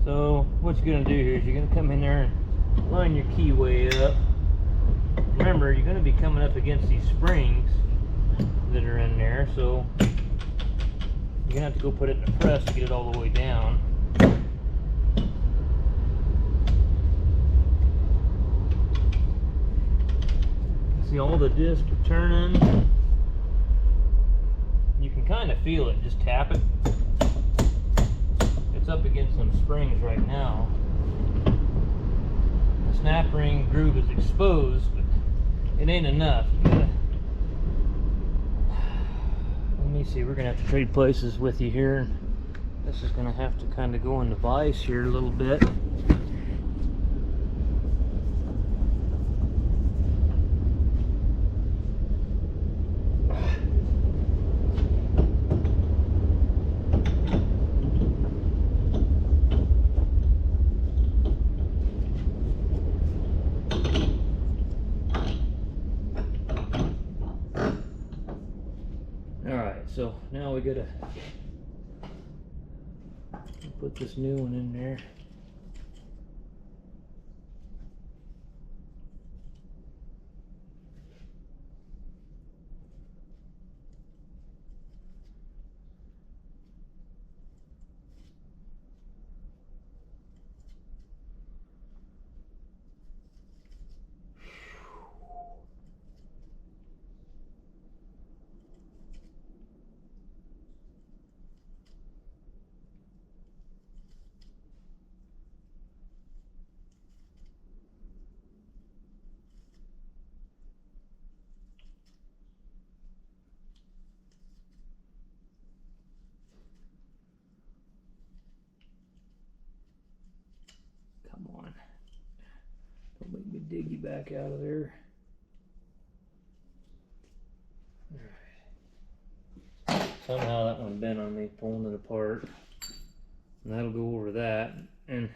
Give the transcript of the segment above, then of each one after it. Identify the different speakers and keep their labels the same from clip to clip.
Speaker 1: So what you're going to do here is you're going to come in there and line your keyway up. Remember, you're going to be coming up against these springs that are in there, so you're going to have to go put it in a press to get it all the way down. See, all the discs are turning. You can kind of feel it, just tap it. It's up against some springs right now. The snap ring groove is exposed, but it ain't enough. Let me see, we're gonna have to trade places with you here. This is gonna have to kind of go in the vise here a little bit. So now we gotta put this new one in there. Come on. Don't make me dig you back out of there. Alright. Somehow that one bent on me pulling it apart. And that'll go over that. And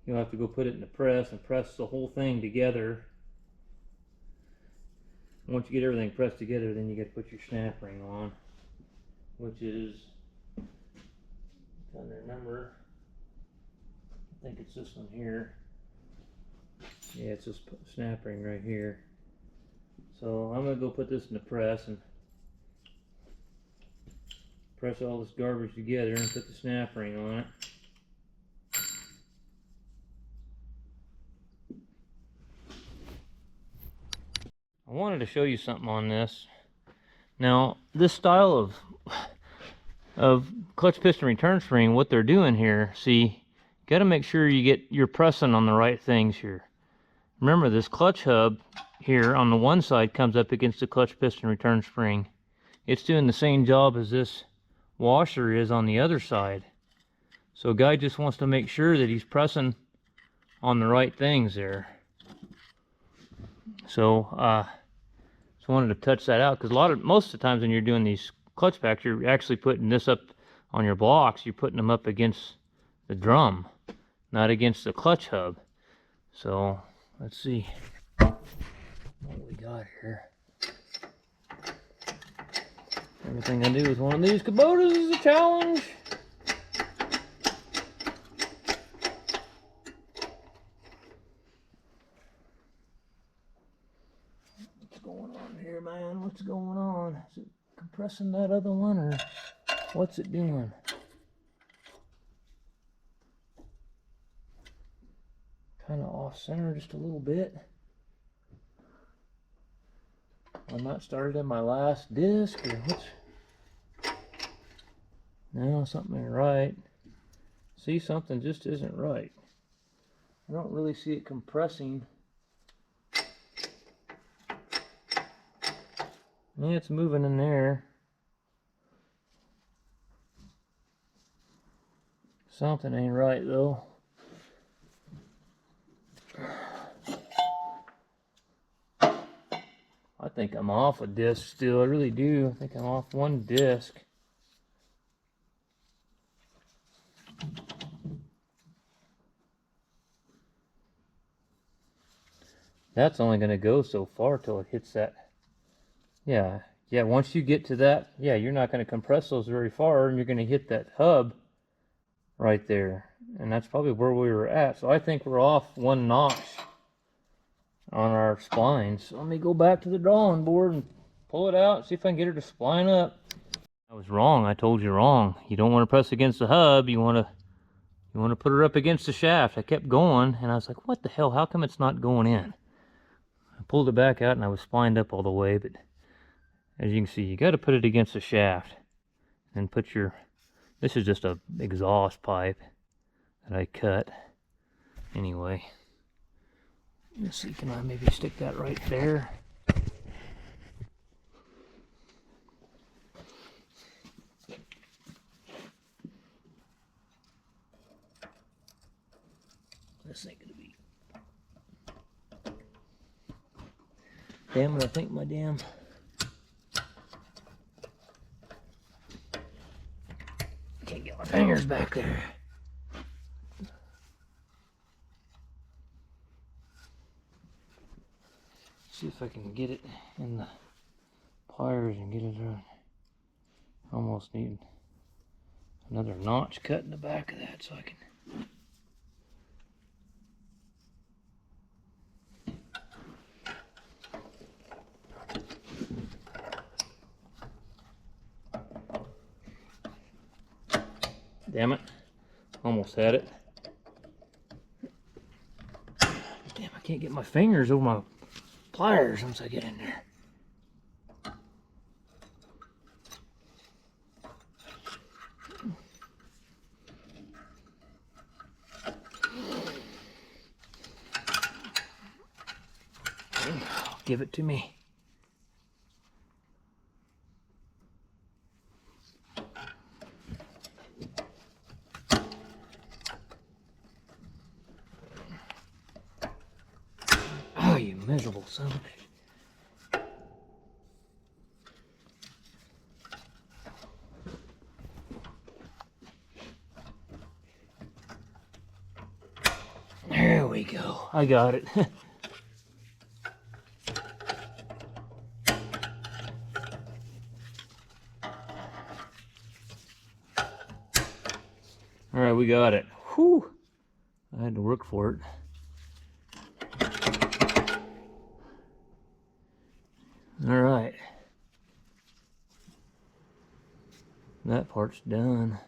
Speaker 1: you'll have to go put it in the press and press the whole thing together. Once you get everything pressed together, then you got to put your snap ring on, which is, I'm trying to remember, I think it's this one here. Yeah, it's this snap ring right here. So I'm going to go put this in the press and press all this garbage together and put the snap ring on it. I wanted to show you something on this. Now, this style of clutch piston return spring, what they're doing here, see, got to make sure you're pressing on the right things here. Remember, this clutch hub here on the one side comes up against the clutch piston return spring. It's doing the same job as this washer is on the other side. So a guy just wants to make sure that he's pressing on the right things there. So just wanted to touch that out, because most of the times when you're doing these clutch packs, you're actually putting this up on your blocks. You're putting them up against the drum, not against the clutch hub. So let's see what we got here. Everything I do with one of these Kubotas is a challenge. What's going on here, man? What's going on? Is it compressing that other one, or what's it doing? Kind of off center just a little bit. I'm not started in my last disc, or what's... No, something ain't right. See, something just isn't right. I don't really see it compressing. Yeah, it's moving in there. Something ain't right though. I think I'm off a disc still. I really do. I think I'm off one disc. That's only going to go so far till it hits that. Yeah, once you get to that, yeah, you're not going to compress those very far, and you're going to hit that hub right there. And that's probably where we were at. So I think we're off 1 notch on our splines. So let me go back to the drawing board and pull it out, see if I can get her to spline up. I was wrong. I told you wrong. You don't want to press against the hub. You want to put her up against the shaft. I kept going, and I was like, what the hell? How come it's not going in? I pulled it back out, and I was splined up all the way. But as you can see, you got to put it against the shaft. And put your... This is just a exhaust pipe that I cut. Anyway. Let's see, can I maybe stick that right there? This ain't gonna be... Damn it, I think my damn... Can't get my fingers back there. See if I can get it in the pliers and get it around. Almost need another notch cut in the back of that so I can... Damn it. Almost had it. Damn, I can't get my fingers over my pliers once I get in there. Give it to me. Oh, you miserable son of a... There we go. I got it. All right, we got it. Whew. I had to work for it. All right. That part's done.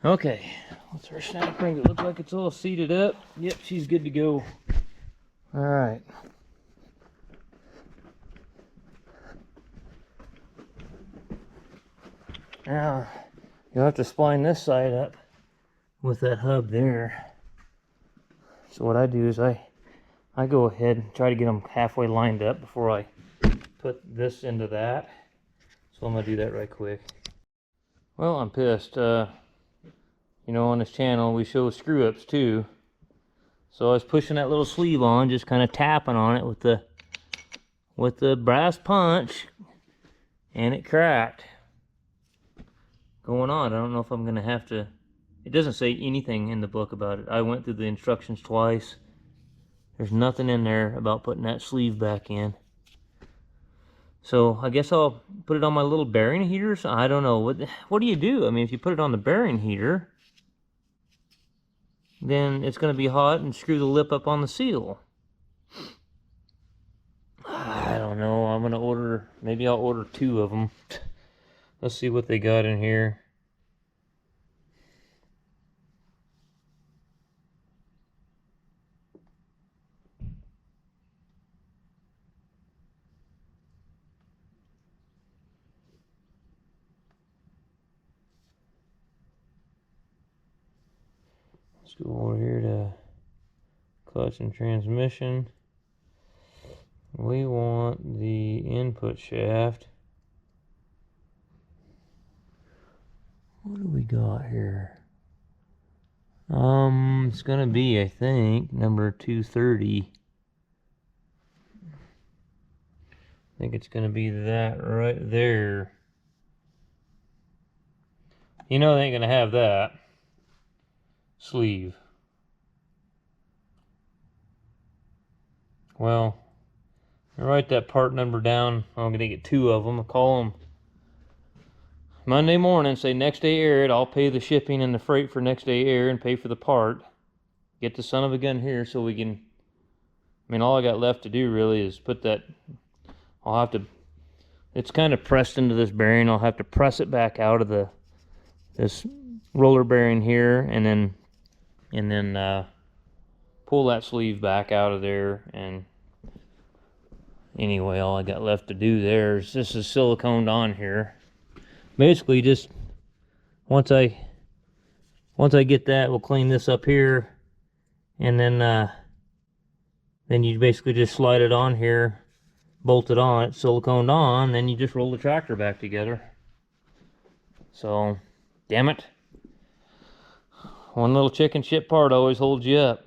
Speaker 1: Okay, what's our snap ring? It looks like it's all seated up. Yep, she's good to go. All right. Now, you'll have to spline this side up with that hub there. So what I do is I go ahead and try to get them halfway lined up before I put this into that. So I'm gonna do that right quick. Well, I'm pissed. You know, on this channel we show screw-ups too. So I was pushing that little sleeve on, just kind of tapping on it with the brass punch, and it cracked. Going on, I don't know if I'm gonna have to... It doesn't say anything in the book about it. I went through the instructions twice. There's nothing in there about putting that sleeve back in. So I guess I'll put it on my little bearing heaters. I don't know. What do you do? I mean, if you put it on the bearing heater, then it's going to be hot and screw the lip up on the seal. I don't know. I'm going to order... Maybe I'll order 2 of them. Let's see what they got in here. Let's go over here to clutch and transmission. We want the input shaft. What do we got here? It's gonna be, I think, number 230. I think it's gonna be that right there. You know they ain't gonna have that sleeve. Well, write that part number down. I'm gonna get 2 of them. I'll call them Monday morning, say next day air it, I'll pay the shipping and the freight for next day air and pay for the part. Get the son of a gun here so we can, I mean, all I got left to do really is put that, I'll have to, it's kind of pressed into this bearing. I'll have to press it back out of this roller bearing here, and then pull that sleeve back out of there. And anyway, all I got left to do there is, this is siliconed on here. Basically, just once I get that, we'll clean this up here, and then you basically just slide it on here, bolt it on, it's siliconed on, then you just roll the tractor back together. So, damn it, one little chicken shit part always holds you up.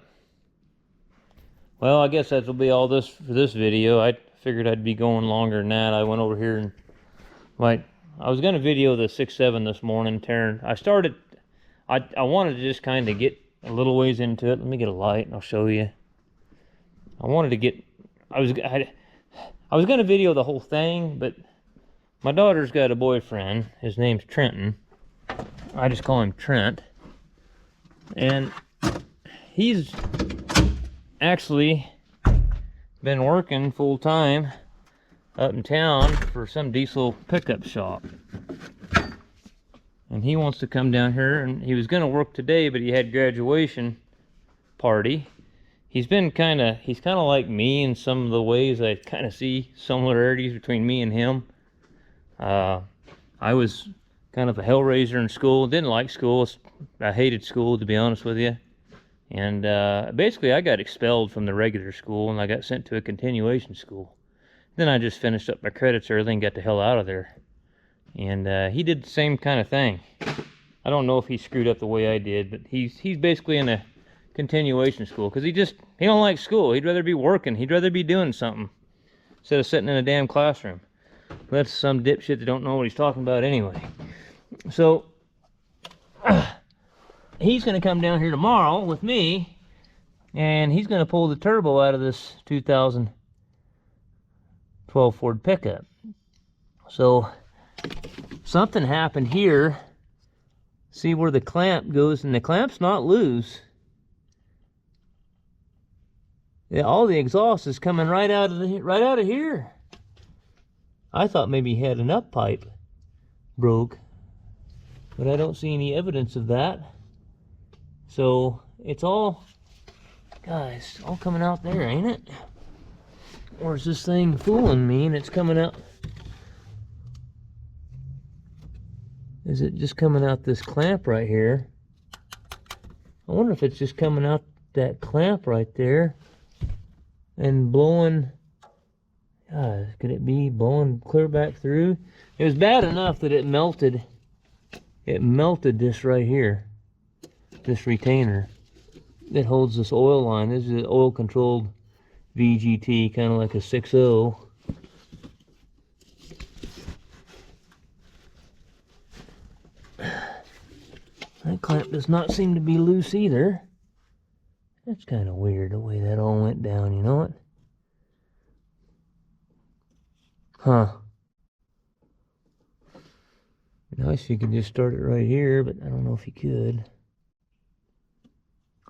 Speaker 1: Well, I guess that will be all this for this video. I figured I'd be going longer than that. I went over here and I was going to video the 6.7 this morning, tearing. I wanted to just kind of get a little ways into it. Let me get a light and I'll show you. I wanted to get, I was going to video the whole thing, but my daughter's got a boyfriend. His name's Trenton. I just call him Trent. And he's actually been working full time up in town for some diesel pickup shop, and he wants to come down here, and he was going to work today, but he had graduation party. He's kind of like me in some of the ways. I kind of see similarities between me and him. I was kind of a hellraiser in school. Didn't like school. I hated school, to be honest with you. And basically I got expelled from the regular school, and I got sent to a continuation school. Then I just finished up my credits early and got the hell out of there. And he did the same kind of thing. I don't know if he screwed up the way I did, but he's basically in a continuation school because he don't like school. He'd rather be working. He'd rather be doing something instead of sitting in a damn classroom. That's some dipshit that don't know what he's talking about anyway. So he's going to come down here tomorrow with me, and he's going to pull the turbo out of this 2012 Ford pickup. So something happened here. See where the clamp goes, and the clamp's not loose. Yeah, all the exhaust is coming right out of here. I thought maybe he had an up pipe broke, but I don't see any evidence of that. So it's all, guys, all coming out there, ain't it? Or is this thing fooling me and it's coming out? Is it just coming out this clamp right here? I wonder if it's just coming out that clamp right there and blowing. Could it be blowing clear back through? It was bad enough that it melted. It melted this right here. This retainer that holds this oil line. This is an oil controlled VGT, kind of like a 6.0. That clamp does not seem to be loose either. That's kind of weird the way that all went down, you know what? Huh. Nice if you could just start it right here, but I don't know if you could.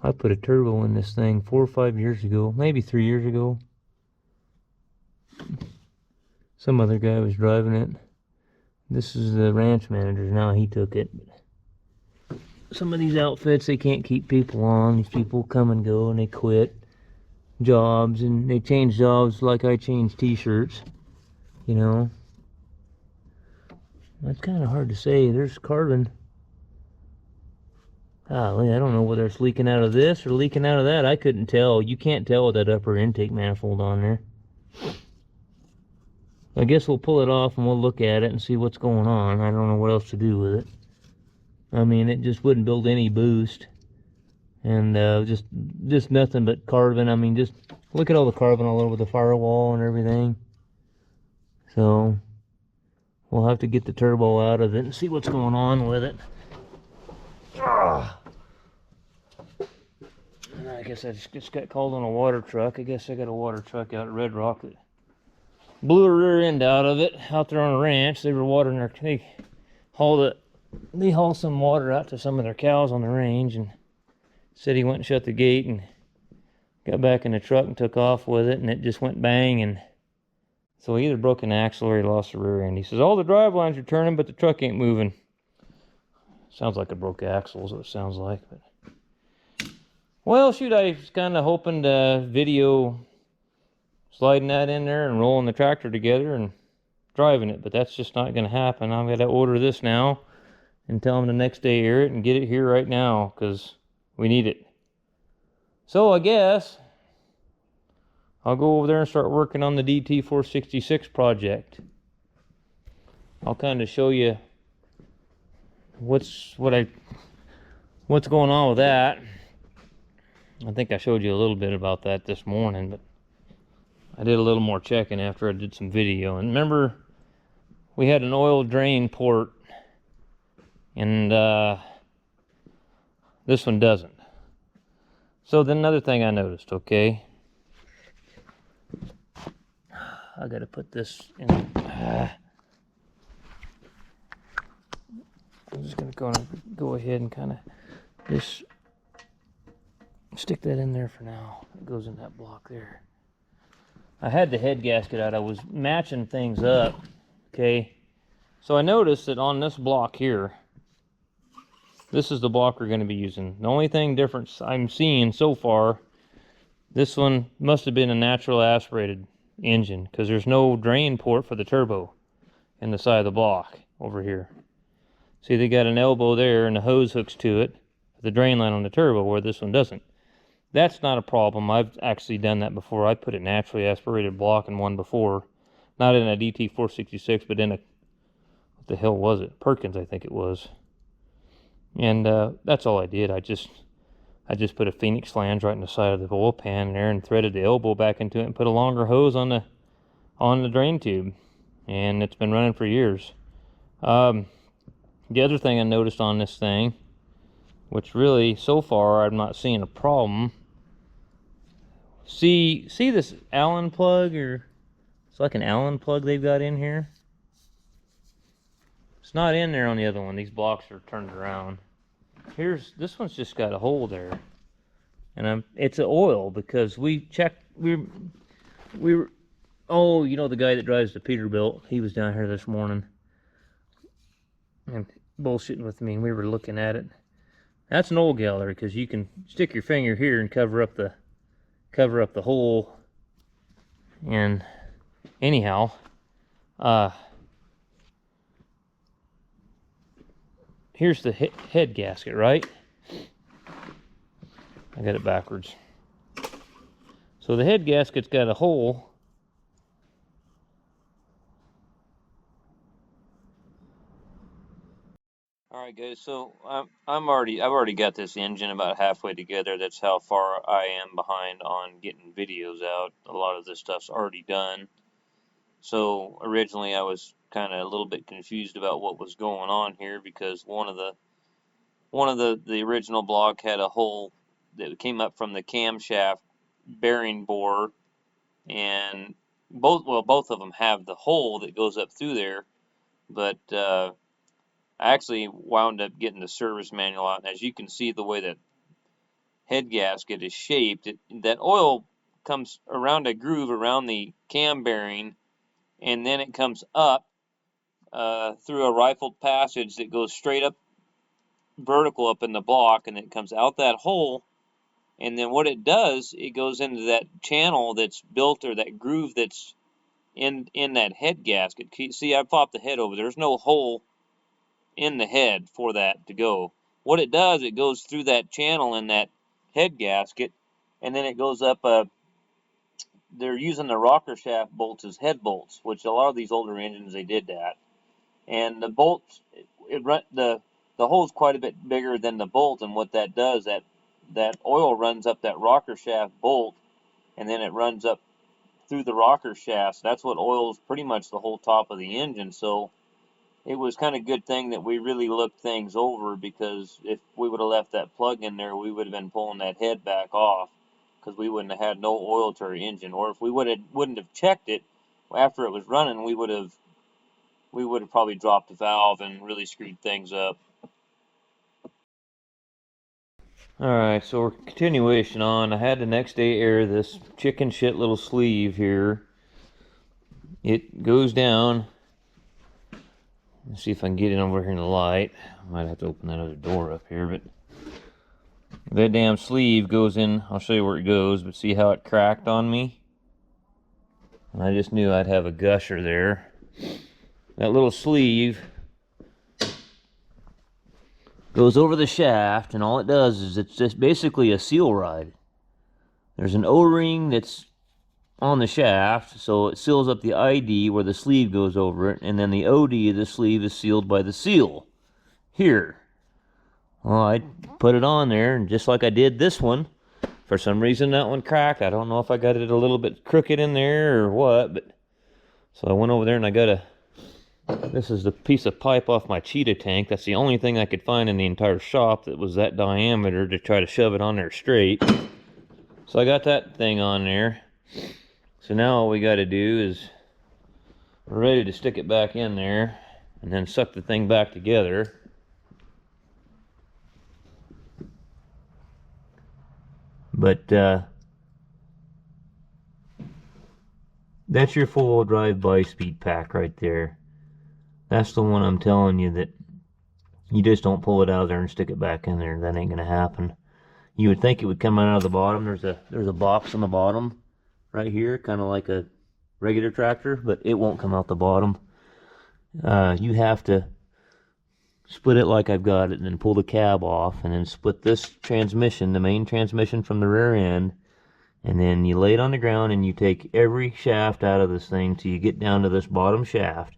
Speaker 1: I put a turbo in this thing 4 or 5 years ago, maybe 3 years ago. Some other guy was driving it. This is the ranch manager now, he took it. Some of these outfits, they can't keep people on. These people come and go and they quit jobs, and they change jobs like I change t-shirts, you know. That's kind of hard to say. There's carbon. Golly, I don't know whether it's leaking out of this or leaking out of that. I couldn't tell. You can't tell with that upper intake manifold on there. I guess we'll pull it off and we'll look at it and see what's going on. I don't know what else to do with it. I mean, it just wouldn't build any boost. And just nothing but carbon. I mean, just look at all the carbon all over the firewall and everything. So we'll have to get the turbo out of it and see what's going on with it. And I guess I just got called on a water truck. I guess I got a water truck out at Red Rock that blew a rear end out of it out there on a ranch. They were watering they haul some water out to some of their cows on the range, and said he went and shut the gate and got back in the truck and took off with it, and it just went bang, and so he either broke an axle or he lost the rear end. He says all the drive lines are turning, but the truck ain't moving. Sounds like a broke axle is what it sounds like. But well, shoot, I was kind of hoping to video sliding that in there and rolling the tractor together and driving it, but that's just not going to happen. I'm going to order this now and tell them the next day air it and get it here right now because we need it. So I guess I'll go over there and start working on the DT466 project. I'll kind of show you what's going on with that. I think I showed you a little bit about that this morning, but I did a little more checking after I did some video. And remember, we had an oil drain port, and this one doesn't. So then another thing I noticed, okay, I gotta put this in. I'm just gonna go ahead and kind of just stick that in there for now. It goes in that block there. I had the head gasket out. I was matching things up, okay? So I noticed that on this block here, this is the block we're going to be using. The only thing difference I'm seeing so far, this one must have been a natural aspirated engine because there's no drain port for the turbo in the side of the block over here. See, they got an elbow there and the hose hooks to it, the drain line on the turbo, where this one doesn't. That's not a problem. I've actually done that before. I put a naturally aspirated block in one before. Not in a DT466, but in a, what the hell was it? Perkins, I think it was. And that's all I did. I just put a Phoenix flange right in the side of the oil pan there and threaded the elbow back into it and put a longer hose on the drain tube. And it's been running for years. The other thing I noticed on this thing, which really, so far, I'm not seeing a problem. See this Allen plug, or it's like an Allen plug they've got in here? It's not in there on the other one. These blocks are turned around. This one's just got a hole there. And it's an oil because we checked, oh, you know the guy that drives the Peterbilt, he was down here this morning and bullshitting with me, and we were looking at it. That's an oil gallery because you can stick your finger here and cover up the hole. And anyhow, here's the head gasket, right? I got it backwards. So the head gasket's got a hole. All right, guys. So I've already got this engine about halfway together. That's how far I am behind on getting videos out. A lot of this stuff's already done. So originally I was kind of a little bit confused about what was going on here because one of the original block had a hole that came up from the camshaft bearing bore, and both of them have the hole that goes up through there, but I actually wound up getting the service manual out, and as you can see the way that head gasket is shaped, that oil comes around a groove around the cam bearing, and then it comes up through a rifled passage that goes straight up vertical up in the block, and it comes out that hole. And then what it does, it goes into that channel that's built, or that groove that's in that head gasket. See, I popped the head over. There's no hole in the head for that to go. What it does, it goes through that channel in that head gasket, and then it goes up. They're using the rocker shaft bolts as head bolts, which a lot of these older engines, they did that. And the bolts, the hole's quite a bit bigger than the bolt, and what that does, that oil runs up that rocker shaft bolt, and then it runs up through the rocker shafts. That's what oils pretty much the whole top of the engine. So it was kind of a good thing that we really looked things over, because if we would have left that plug in there, we would have been pulling that head back off, because we wouldn't have had no oil to our engine. Or if we wouldn't have checked it after it was running, we would have we would have probably dropped the valve and really screwed things up. Alright, so we're continuation on. I had the next day air this chicken shit little sleeve here. It goes down. Let's see if I can get it over here in the light. I might have to open that other door up here, but that damn sleeve goes in. I'll show you where it goes, but see how it cracked on me? And I just knew I'd have a gusher there. That little sleeve goes over the shaft, and all it does is it's just basically a seal ride. There's an O-ring that's on the shaft, so it seals up the ID where the sleeve goes over it, and then the OD of the sleeve is sealed by the seal here. Well, I put it on there, and just like I did this one, for some reason that one cracked. I don't know if I got it a little bit crooked in there or what, but so I went over there and I got this is the piece of pipe off my cheetah tank. That's the only thing I could find in the entire shop that was that diameter to try to shove it on there straight. So I got that thing on there. So now all we got to do is we're ready to stick it back in there and then suck the thing back together. But that's your four-wheel drive bi-speed pack right there. That's the one I'm telling you that you just don't pull it out of there and stick it back in there. That ain't gonna happen. You would think it would come out of the bottom. There's a box on the bottom right here, kind of like a regular tractor, but it won't come out the bottom. You have to split it like I've got it, and then pull the cab off, and then split this transmission, the main transmission, from the rear end, and then you lay it on the ground and you take every shaft out of this thing till you get down to this bottom shaft,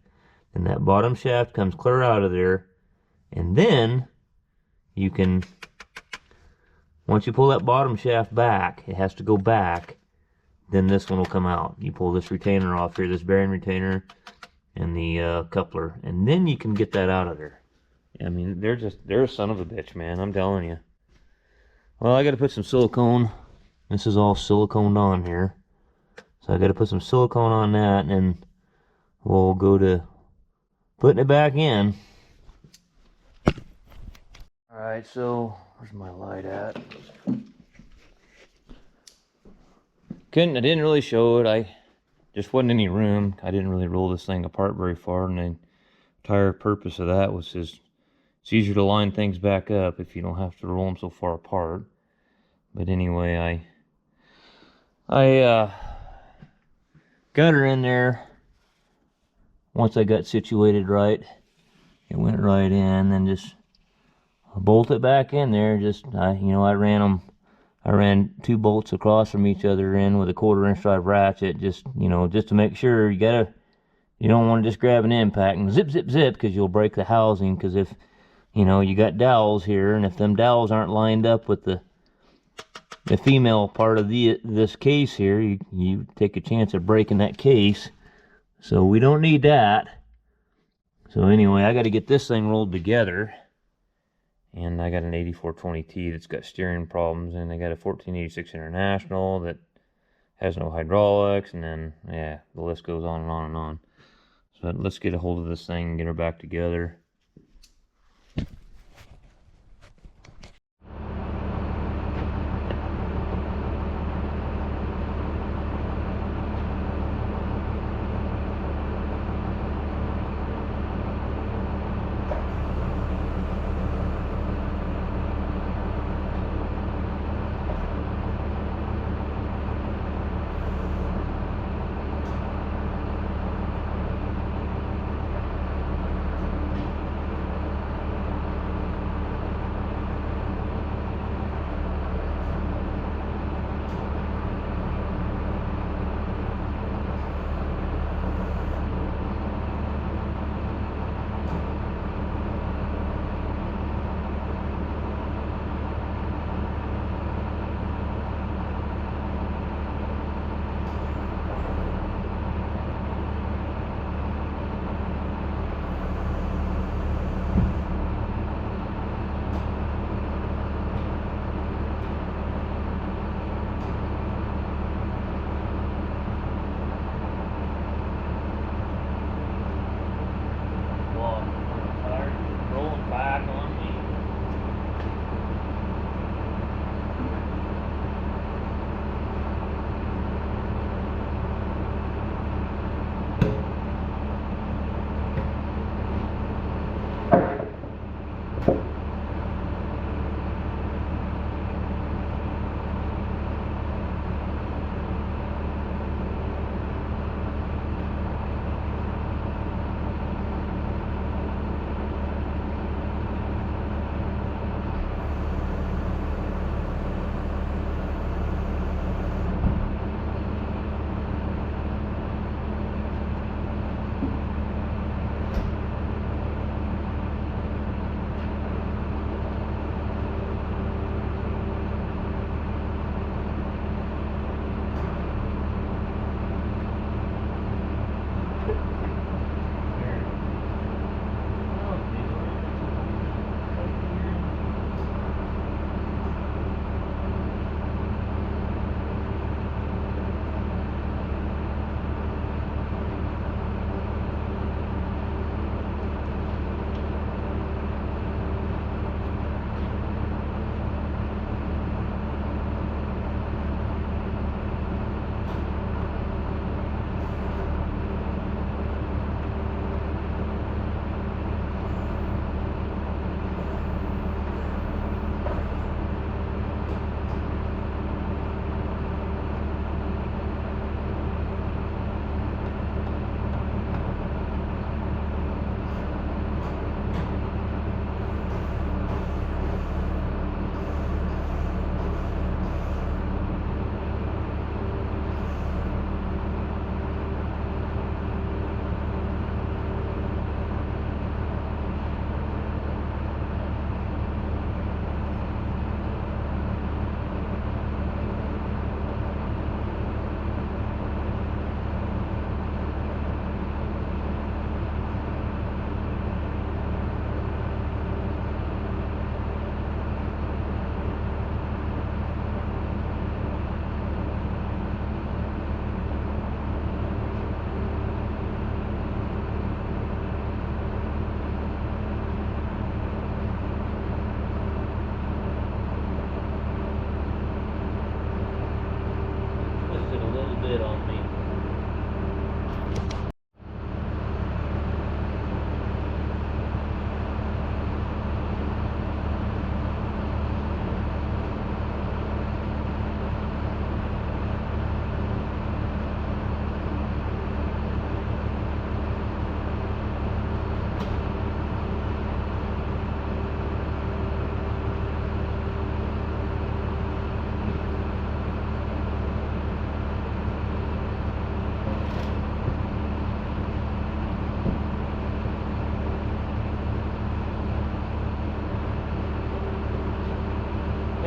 Speaker 1: and that bottom shaft comes clear out of there, and then you can, once you pull that bottom shaft back, it has to go back, then this one will come out. You pull this retainer off here, this bearing retainer and the coupler, and then you can get that out of there. I mean, they're a son of a bitch, man, I'm telling you. Well, I got to put some silicone. This is all siliconed on here, so I got to put some silicone on that, and then we'll go to putting it back in. Alright, so where's my light at? I didn't really show it. I just wasn't any room. I didn't really roll this thing apart very far, and the entire purpose of that was just it's easier to line things back up if you don't have to roll them so far apart. But anyway, I got her in there. Once I got situated right, it went right in. Then just bolt it back in there. I ran 2 bolts across from each other in with a 1/4 inch drive ratchet. Just to make sure. You don't want to just grab an impact and zip, zip, zip, because you'll break the housing. Because if you got dowels here, and if them dowels aren't lined up with the female part of this case here, you take a chance of breaking that case. So we don't need that. So anyway, I got to get this thing rolled together, and I got an 8420T that's got steering problems, and I got a 1486 International that has no hydraulics, and then yeah, the list goes on and on and on. So let's get a hold of this thing and get her back together.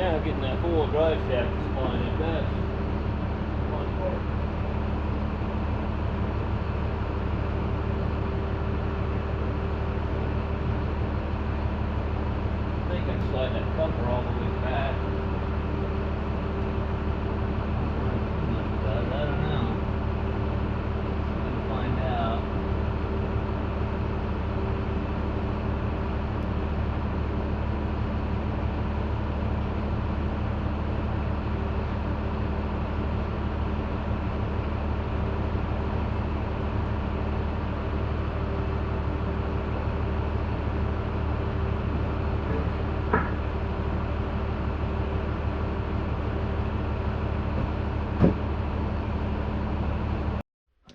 Speaker 1: Now getting that full drive shaft spline up, that's one part. I think I can slide that cover all the way back. I don't know. I'm gonna find out.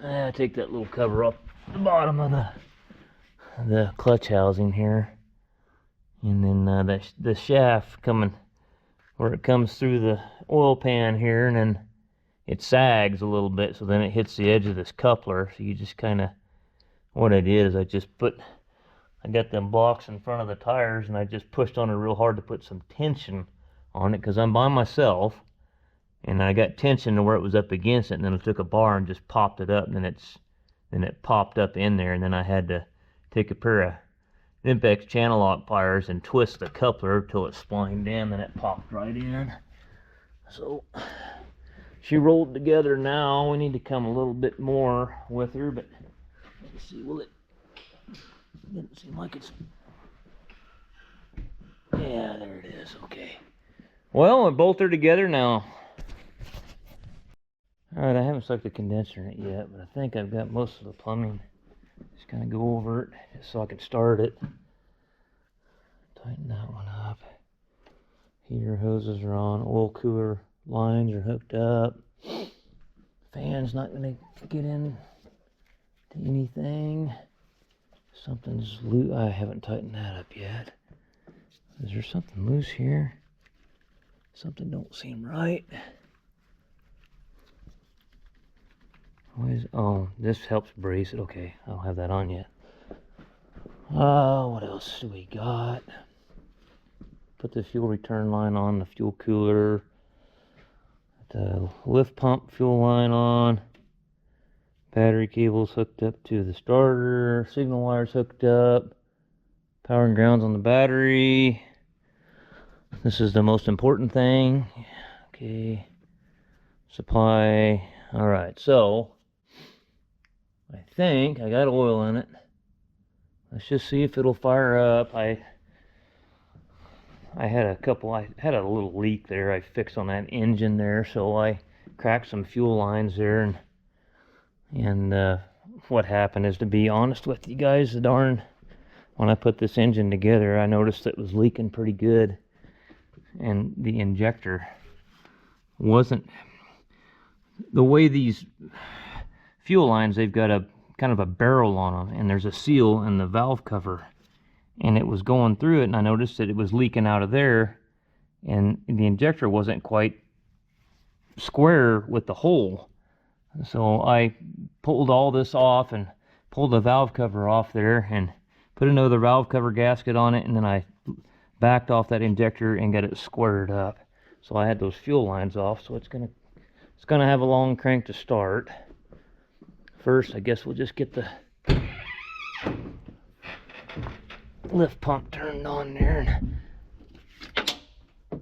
Speaker 1: I take that little cover off the bottom of the clutch housing here, and then the shaft coming where it comes through the oil pan here, and then it sags a little bit, so then it hits the edge of this coupler. So you just kind of, what I did is I got them blocks in front of the tires, and I just pushed on it real hard to put some tension on it, because I'm by myself. And I got tension to where it was up against it, and then I took a bar and just popped it up, and then it popped up in there, and then I had to take a pair of Impex channel lock pliers and twist the coupler till it splined in, then it popped right in. So she rolled together now. We need to come a little bit more with her, but let's see, will it didn't seem like it's, yeah, there it is. Okay, well, we both are together now. Alright, I haven't stuck the condenser in it yet, but I think I've got most of the plumbing. Just kind of go over it just so I can start it. Tighten that one up. Heater hoses are on. Oil cooler lines are hooked up. Fan's not going to get in to anything. Something's loose. I haven't tightened that up yet. Is there something loose here? Something don't seem right. Oh, this helps brace it. Okay, I don't have that on yet. What else do we got? Put the fuel return line on the fuel cooler. The lift pump fuel line on. Battery cables hooked up to the starter. Signal wires hooked up. Power and grounds on the battery. This is the most important thing. Okay. Supply. Alright, so I think I got oil in it. Let's just see if it'll fire up. I had a little leak there I fixed on that engine there, so I cracked some fuel lines there, and what happened is, to be honest with you guys, when I put this engine together, I noticed it was leaking pretty good, and the injector wasn't, the way these fuel lines, they've got a kind of a barrel on them, and there's a seal in the valve cover, and it was going through it, and I noticed that it was leaking out of there, and the injector wasn't quite square with the hole. So I pulled all this off and pulled the valve cover off there and put another valve cover gasket on it, and then I backed off that injector and got it squared up. So I had those fuel lines off, so it's gonna have a long crank to start. First, I guess we'll just get the lift pump turned on there.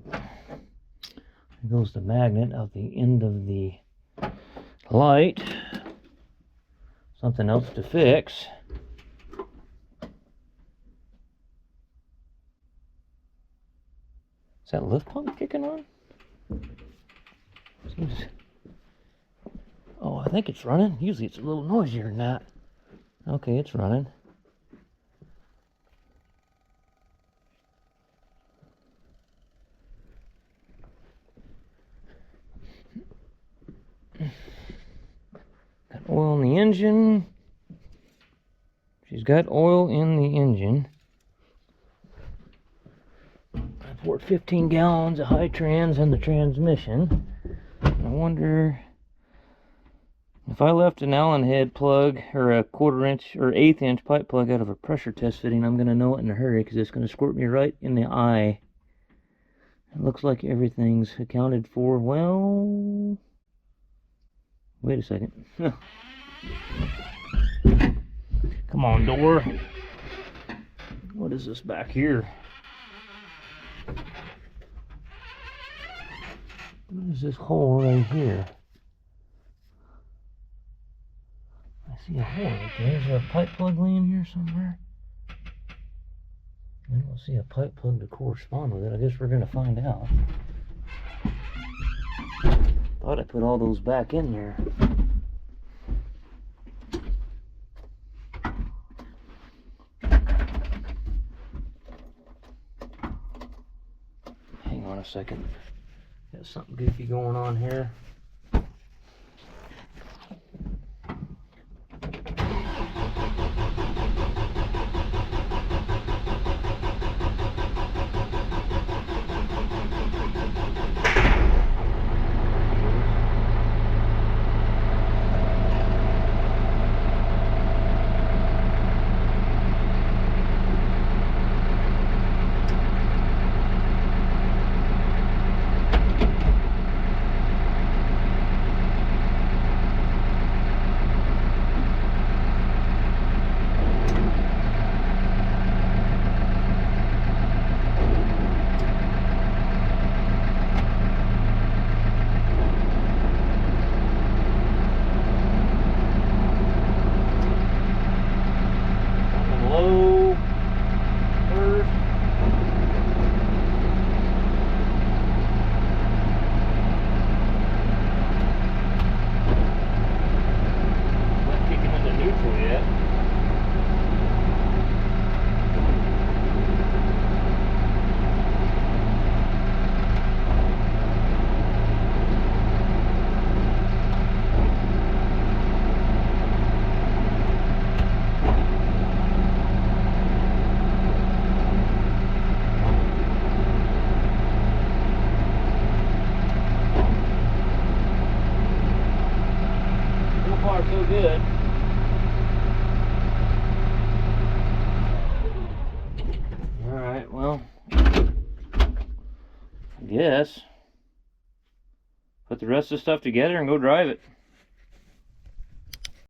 Speaker 1: There goes the magnet out the end of the light. Something else to fix. Is that lift pump kicking on? Seems... Oh, I think it's running. Usually it's a little noisier than that. Okay, it's running. Got oil in the engine. She's got oil in the engine. I poured 15 gallons of high trans in the transmission. I wonder if I left an Allen head plug or a 1/4 inch or 1/8 inch pipe plug out of a pressure test fitting, I'm going to know it in a hurry, because it's going to squirt me right in the eye. It looks like everything's accounted for. Well, wait a second. Come on, door. What is this back here? What is this hole right here? I see a hole right there. Is there a pipe plug laying here somewhere? I don't see a pipe plug to correspond with it. I guess we're going to find out. Thought I put all those back in there. Hang on a second. Got something goofy going on here. So good. Alright, well, I guess put the rest of the stuff together and go drive it.